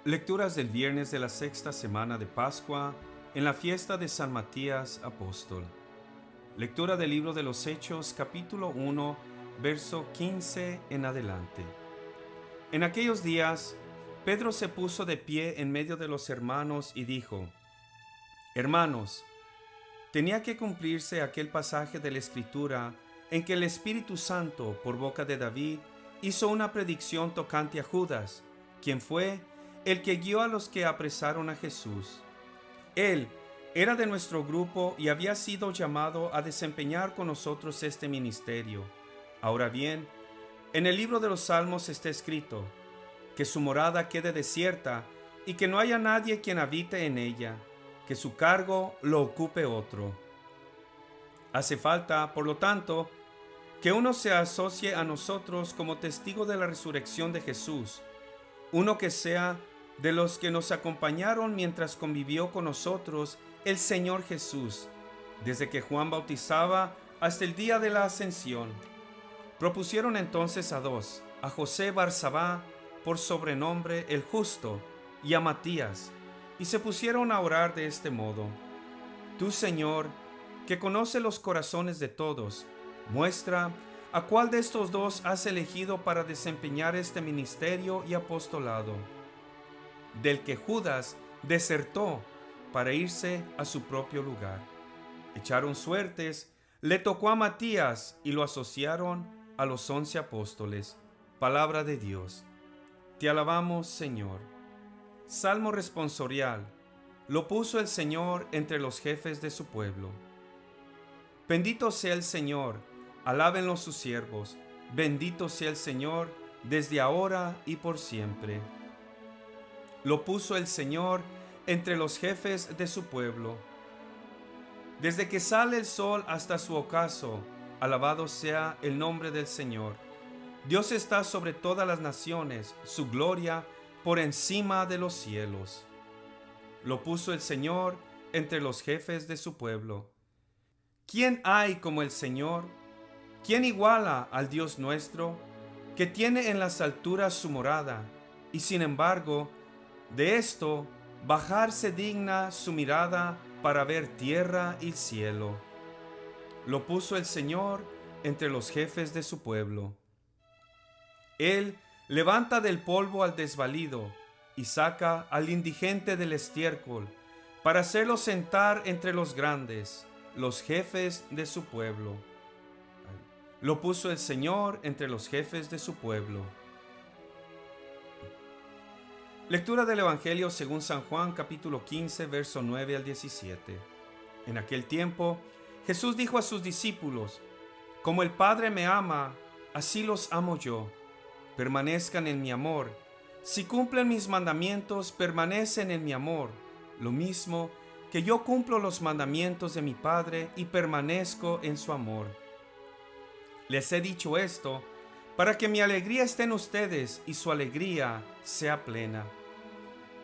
Lecturas del viernes de la sexta semana de Pascua en la fiesta de San Matías Apóstol. Lectura del libro de los Hechos, capítulo 1, verso 15 en adelante. En aquellos días, Pedro se puso de pie en medio de los hermanos y dijo: Hermanos, tenía que cumplirse aquel pasaje de la Escritura en que el Espíritu Santo, por boca de David, hizo una predicción tocante a Judas, quien fue el que guió a los que apresaron a Jesús. Él era de nuestro grupo y había sido llamado a desempeñar con nosotros este ministerio. Ahora bien, en el libro de los Salmos está escrito: que su morada quede desierta y que no haya nadie quien habite en ella, que su cargo lo ocupe otro. Hace falta, por lo tanto, que uno se asocie a nosotros como testigo de la resurrección de Jesús, uno que sea de los que nos acompañaron mientras convivió con nosotros el Señor Jesús, desde que Juan bautizaba hasta el día de la ascensión. Propusieron entonces a dos, a José Barsabá, por sobrenombre el Justo, y a Matías, y se pusieron a orar de este modo: Tú, Señor, que conoce los corazones de todos, muestra a cuál de estos dos has elegido para desempeñar este ministerio y apostolado, del que Judas desertó para irse a su propio lugar. Echaron suertes, le tocó a Matías y lo asociaron a los 11 apóstoles. Palabra de Dios. Te alabamos, Señor. Salmo responsorial. Lo puso el Señor entre los jefes de su pueblo. Bendito sea el Señor, alábenlo sus siervos. Bendito sea el Señor, desde ahora y por siempre. Lo puso el Señor entre los jefes de su pueblo. Desde que sale el sol hasta su ocaso, alabado sea el nombre del Señor. Dios está sobre todas las naciones, su gloria por encima de los cielos. Lo puso el Señor entre los jefes de su pueblo. ¿Quién hay como el Señor? ¿Quién iguala al Dios nuestro, que tiene en las alturas su morada, y sin embargo, de esto bajarse digna su mirada para ver tierra y cielo? Lo puso el Señor entre los jefes de su pueblo. Él levanta del polvo al desvalido y saca al indigente del estiércol, para hacerlo sentar entre los grandes, los jefes de su pueblo. Lo puso el Señor entre los jefes de su pueblo. Lectura del Evangelio según San Juan, capítulo 15, verso 9 al 17. En aquel tiempo, Jesús dijo a sus discípulos: Como el Padre me ama, así los amo yo. Permanezcan en mi amor. Si cumplen mis mandamientos, permanecen en mi amor, lo mismo que yo cumplo los mandamientos de mi Padre y permanezco en su amor. Les he dicho esto para que mi alegría esté en ustedes y su alegría sea plena.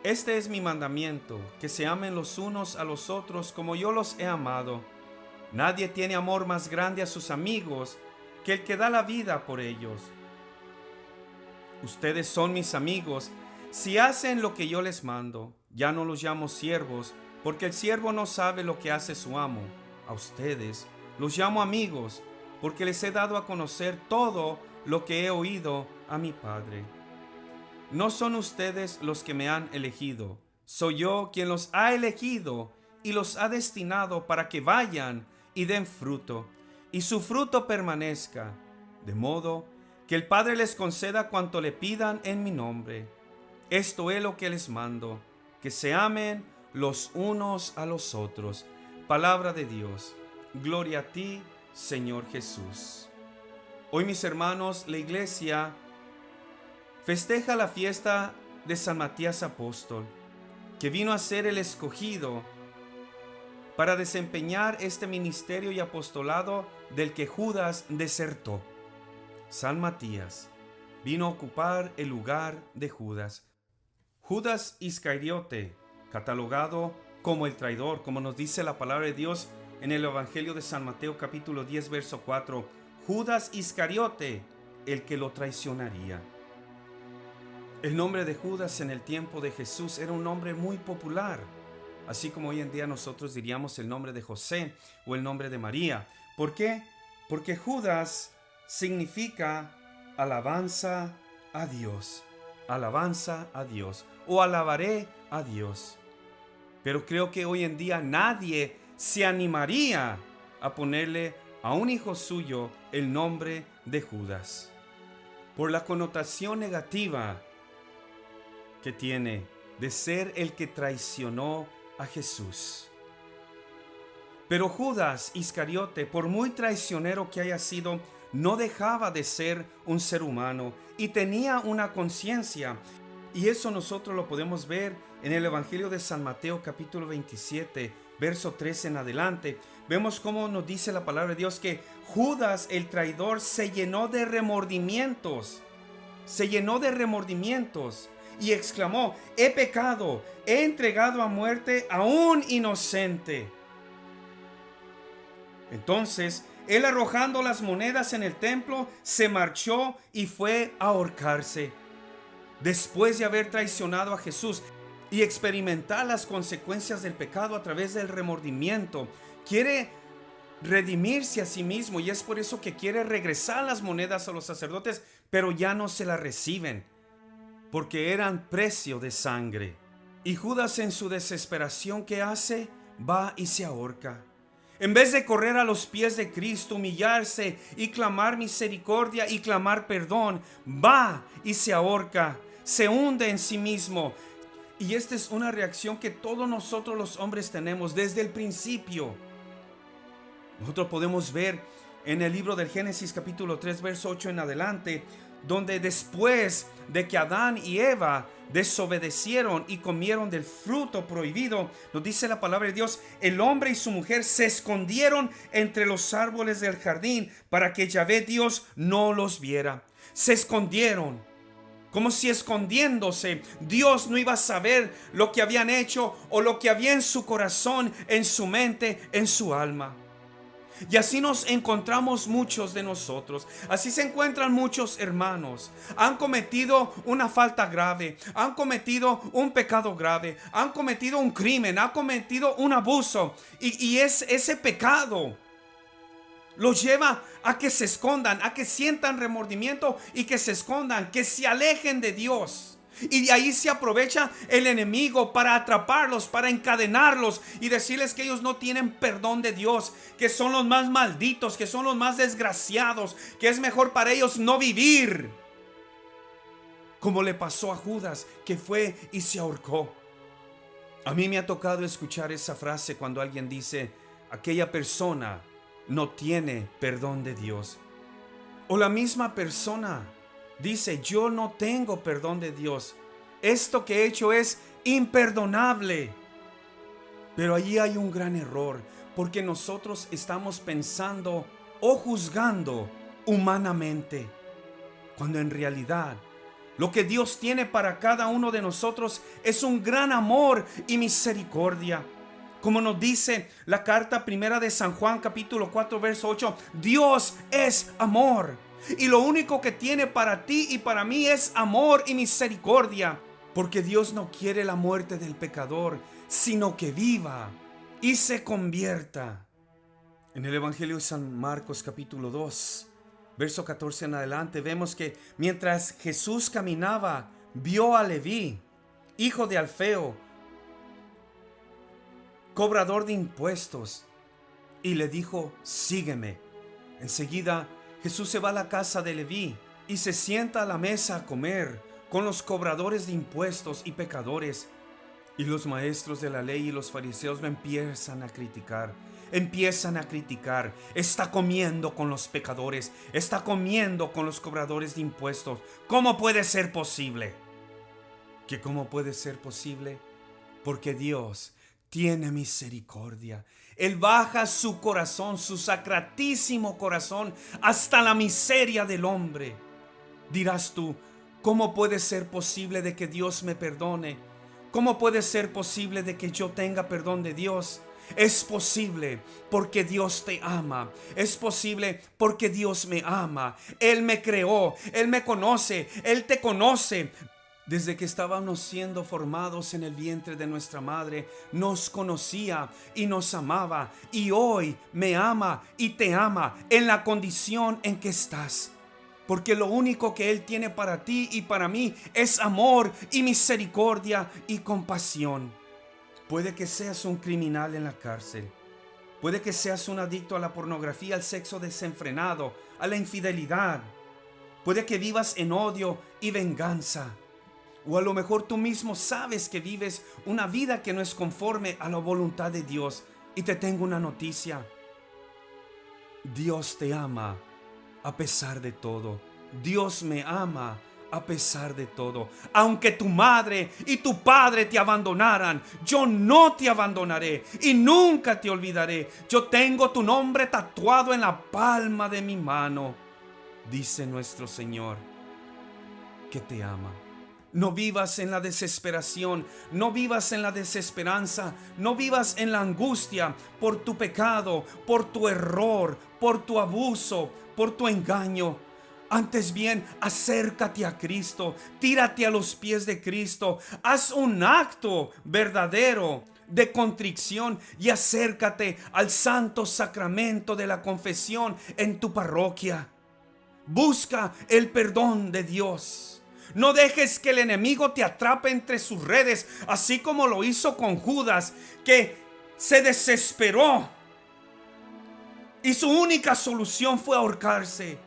Este es mi mandamiento, que se amen los unos a los otros como yo los he amado. Nadie tiene amor más grande a sus amigos que el que da la vida por ellos. Ustedes son mis amigos si hacen lo que yo les mando. Ya no los llamo siervos, porque el siervo no sabe lo que hace su amo. A ustedes los llamo amigos, porque les he dado a conocer todo lo que he oído a mi Padre. No son ustedes los que me han elegido, soy yo quien los ha elegido y los ha destinado para que vayan y den fruto, y su fruto permanezca, de modo que el Padre les conceda cuanto le pidan en mi nombre. Esto es lo que les mando, que se amen los unos a los otros. Palabra de Dios. Gloria a ti, Señor Jesús. Hoy, mis hermanos, la iglesia festeja la fiesta de San Matías Apóstol, que vino a ser el escogido para desempeñar este ministerio y apostolado del que Judas desertó. San Matías vino a ocupar el lugar de Judas. Judas Iscariote, catalogado como el traidor, como nos dice la palabra de Dios en el Evangelio de San Mateo capítulo 10, verso 4. Judas Iscariote, el que lo traicionaría. El nombre de Judas en el tiempo de Jesús era un nombre muy popular, así como hoy en día nosotros diríamos el nombre de José o el nombre de María. ¿Por qué? Porque Judas significa alabanza a Dios, alabanza a Dios o alabaré a Dios. Pero creo que hoy en día nadie se animaría a ponerle a un hijo suyo el nombre de Judas, por la connotación negativa que tiene de ser el que traicionó a Jesús. Pero Judas Iscariote, por muy traicionero que haya sido, no dejaba de ser un ser humano y tenía una conciencia. Y eso nosotros lo podemos ver en el Evangelio de San Mateo capítulo 27, verso 13 en adelante. Vemos cómo nos dice la palabra de Dios que Judas el traidor se llenó de remordimientos. Se llenó de remordimientos y exclamó: he pecado, he entregado a muerte a un inocente. Entonces, él, arrojando las monedas en el templo, se marchó y fue a ahorcarse. Después de haber traicionado a Jesús y experimentar las consecuencias del pecado a través del remordimiento, quiere redimirse a sí mismo, y es por eso que quiere regresar las monedas a los sacerdotes, pero ya no se las reciben, porque eran precio de sangre. Y Judas, en su desesperación, ¿qué hace? Va y se ahorca. En vez de correr a los pies de Cristo, humillarse y clamar misericordia y clamar perdón, va y se ahorca, se hunde en sí mismo. Y esta es una reacción que todos nosotros los hombres tenemos desde el principio. Nosotros podemos ver en el libro del Génesis capítulo 3, verso 8 en adelante, donde después de que Adán y Eva desobedecieron y comieron del fruto prohibido, nos dice la palabra de Dios: el hombre y su mujer se escondieron entre los árboles del jardín para que Yahvé Dios no los viera. Se escondieron, como si escondiéndose Dios no iba a saber lo que habían hecho o lo que había en su corazón, en su mente, en su alma. Y así nos encontramos muchos de nosotros. Así se encuentran muchos hermanos. Han cometido una falta grave, han cometido un pecado grave, han cometido un crimen, han cometido un abuso. Y es ese pecado los lleva a que se escondan, a que sientan remordimiento y que se escondan, que se alejen de Dios. Y de ahí se aprovecha el enemigo para atraparlos, para encadenarlos y decirles que ellos no tienen perdón de Dios, que son los más malditos, que son los más desgraciados, que es mejor para ellos no vivir. Como le pasó a Judas, que fue y se ahorcó. A mí me ha tocado escuchar esa frase cuando alguien dice: aquella persona no tiene perdón de Dios. O la misma persona dice: yo no tengo perdón de Dios. Esto que he hecho es imperdonable. Pero allí hay un gran error, porque nosotros estamos pensando o juzgando humanamente, cuando en realidad lo que Dios tiene para cada uno de nosotros es un gran amor y misericordia. Como nos dice la carta primera de San Juan capítulo 4 verso 8, Dios es amor. Y lo único que tiene para ti y para mí es amor y misericordia. Porque Dios no quiere la muerte del pecador, sino que viva y se convierta. En el Evangelio de San Marcos capítulo 2, verso 14 en adelante, vemos que mientras Jesús caminaba, vio a Leví, hijo de Alfeo, cobrador de impuestos, y le dijo: sígueme. Enseguida Jesús se va a la casa de Leví y se sienta a la mesa a comer con los cobradores de impuestos y pecadores. Y los maestros de la ley y los fariseos lo empiezan a criticar. Está comiendo con los pecadores, está comiendo con los cobradores de impuestos. ¿Cómo puede ser posible? ¿Que cómo puede ser posible? Porque Dios tiene misericordia. Él baja su corazón, su sacratísimo corazón, hasta la miseria del hombre. Dirás tú: ¿cómo puede ser posible de que Dios me perdone? ¿Cómo puede ser posible de que yo tenga perdón de Dios? Es posible porque Dios te ama. Es posible porque Dios me ama. Él me creó, Él me conoce, Él te conoce. Desde que estábamos siendo formados en el vientre de nuestra madre, nos conocía y nos amaba, y hoy me ama y te ama en la condición en que estás. Porque lo único que Él tiene para ti y para mí es amor y misericordia y compasión. Puede que seas un criminal en la cárcel. Puede que seas un adicto a la pornografía, al sexo desenfrenado, a la infidelidad. Puede que vivas en odio y venganza. O a lo mejor tú mismo sabes que vives una vida que no es conforme a la voluntad de Dios. Y te tengo una noticia. Dios te ama a pesar de todo. Dios me ama a pesar de todo. Aunque tu madre y tu padre te abandonaran, yo no te abandonaré y nunca te olvidaré. Yo tengo tu nombre tatuado en la palma de mi mano, dice nuestro Señor, que te ama. No vivas en la desesperación, no vivas en la desesperanza, no vivas en la angustia por tu pecado, por tu error, por tu abuso, por tu engaño. Antes bien, acércate a Cristo, tírate a los pies de Cristo, haz un acto verdadero de contrición y acércate al santo sacramento de la confesión en tu parroquia. Busca el perdón de Dios. No dejes que el enemigo te atrape entre sus redes, así como lo hizo con Judas, que se desesperó y su única solución fue ahorcarse.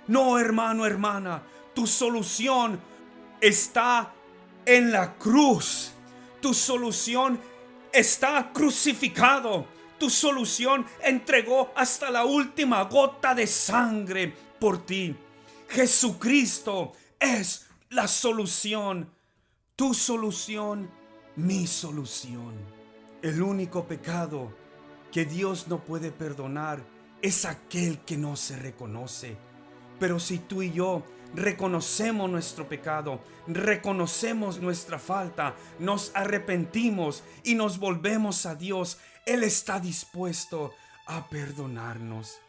No, hermano, hermana, tu solución está en la cruz. Tu solución está crucificado. Tu solución entregó hasta la última gota de sangre por ti. Jesucristo es la solución. Tu solución, mi solución. El único pecado que Dios no puede perdonar es aquel que no se reconoce. Pero si tú y yo reconocemos nuestro pecado, reconocemos nuestra falta, nos arrepentimos y nos volvemos a Dios, Él está dispuesto a perdonarnos.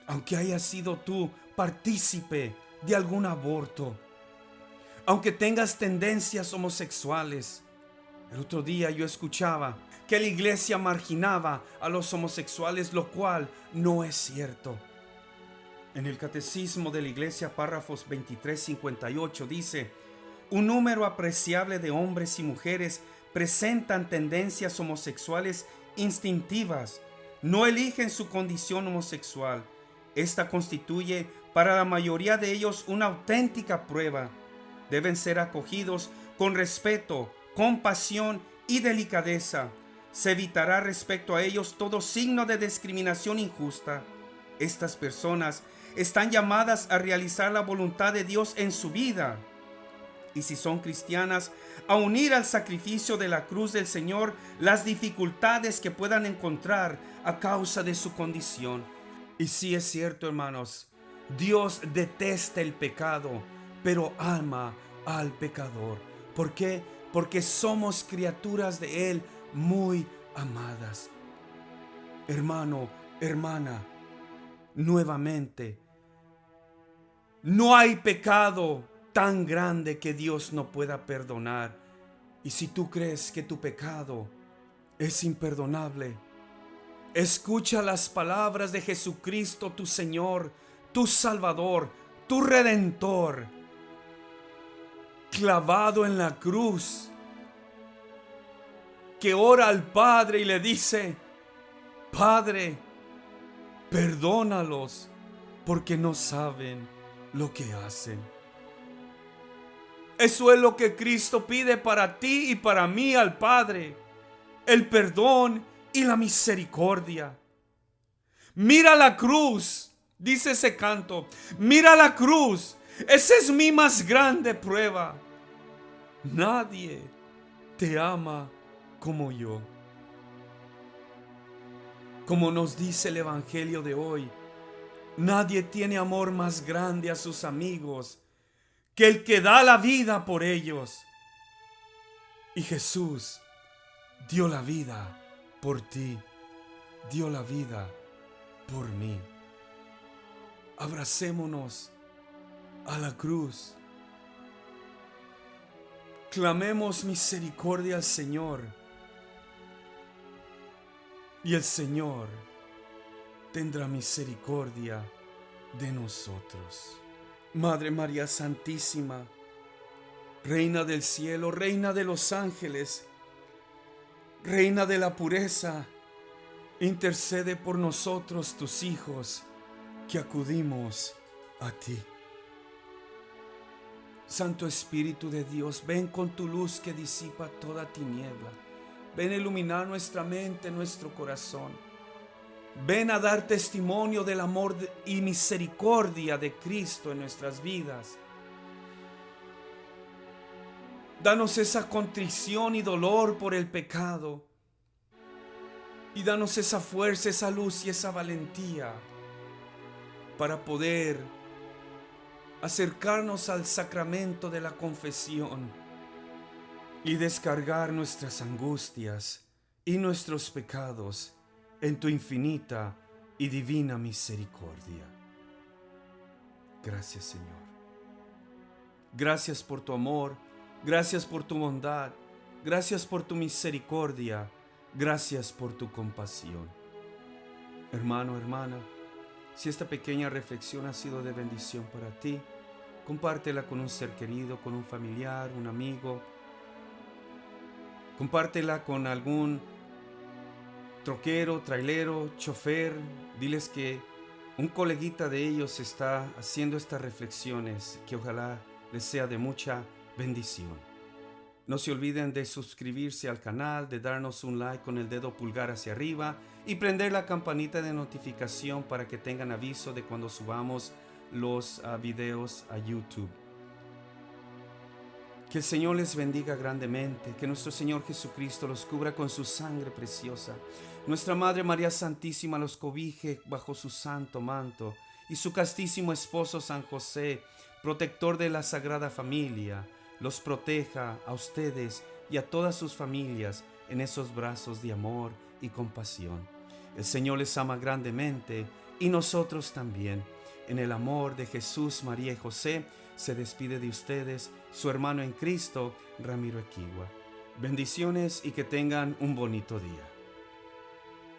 Aunque hayas sido tú partícipe de algún aborto, aunque tengas tendencias homosexuales. El otro día yo escuchaba que la iglesia marginaba a los homosexuales, lo cual no es cierto. En el Catecismo de la Iglesia, párrafos 23-58, dice: un número apreciable de hombres y mujeres presentan tendencias homosexuales instintivas, no eligen su condición homosexual. Esta constituye para la mayoría de ellos una auténtica prueba. Deben ser acogidos con respeto, compasión y delicadeza. Se evitará respecto a ellos todo signo de discriminación injusta. Estas personas están llamadas a realizar la voluntad de Dios en su vida. Y si son cristianas, a unir al sacrificio de la cruz del Señor las dificultades que puedan encontrar a causa de su condición. Y sí es cierto, hermanos, Dios detesta el pecado, pero ama al pecador. ¿Por qué? Porque somos criaturas de Él muy amadas. Hermano, hermana, nuevamente, no hay pecado tan grande que Dios no pueda perdonar. Y si tú crees que tu pecado es imperdonable, escucha las palabras de Jesucristo, tu Señor, tu Salvador, tu Redentor, clavado en la cruz, que ora al Padre y le dice: Padre, perdónalos, porque no saben lo que hacen. Eso es lo que Cristo pide para ti y para mí al Padre: el perdón y la misericordia. Mira la cruz, dice ese canto. Mira la cruz. Esa es mi más grande prueba. Nadie te ama como yo. Como nos dice el Evangelio de hoy, nadie tiene amor más grande a sus amigos que el que da la vida por ellos. Y Jesús dio la vida por ti, dio la vida por mí. Abracémonos a la cruz. Clamemos misericordia al Señor, y el Señor tendrá misericordia de nosotros. Madre María Santísima, Reina del cielo, Reina de los ángeles, Reina de la pureza, intercede por nosotros, tus hijos, que acudimos a ti. Santo Espíritu de Dios, ven con tu luz que disipa toda tiniebla. Ven a iluminar nuestra mente, nuestro corazón. Ven a dar testimonio del amor y misericordia de Cristo en nuestras vidas. Danos esa contrición y dolor por el pecado. Y danos esa fuerza, esa luz y esa valentía para poder acercarnos al sacramento de la confesión y descargar nuestras angustias y nuestros pecados en tu infinita y divina misericordia. Gracias, Señor. Gracias por tu amor, gracias por tu bondad, gracias por tu misericordia, gracias por tu compasión. Hermano, hermana, si esta pequeña reflexión ha sido de bendición para ti, compártela con un ser querido, con un familiar, un amigo. Compártela con algún troquero, trailero, chofer. Diles que un coleguita de ellos está haciendo estas reflexiones, que ojalá les sea de mucha bendición. No se olviden de suscribirse al canal, de darnos un like con el dedo pulgar hacia arriba y prender la campanita de notificación para que tengan aviso de cuando subamos los videos a YouTube. Que el Señor les bendiga grandemente, que nuestro Señor Jesucristo los cubra con su sangre preciosa. Nuestra Madre María Santísima los cobije bajo su santo manto y su castísimo esposo San José, protector de la Sagrada Familia, los proteja a ustedes y a todas sus familias en esos brazos de amor y compasión. El Señor les ama grandemente y nosotros también. En el amor de Jesús, María y José, se despide de ustedes su hermano en Cristo, Ramiro Equigua. Bendiciones y que tengan un bonito día.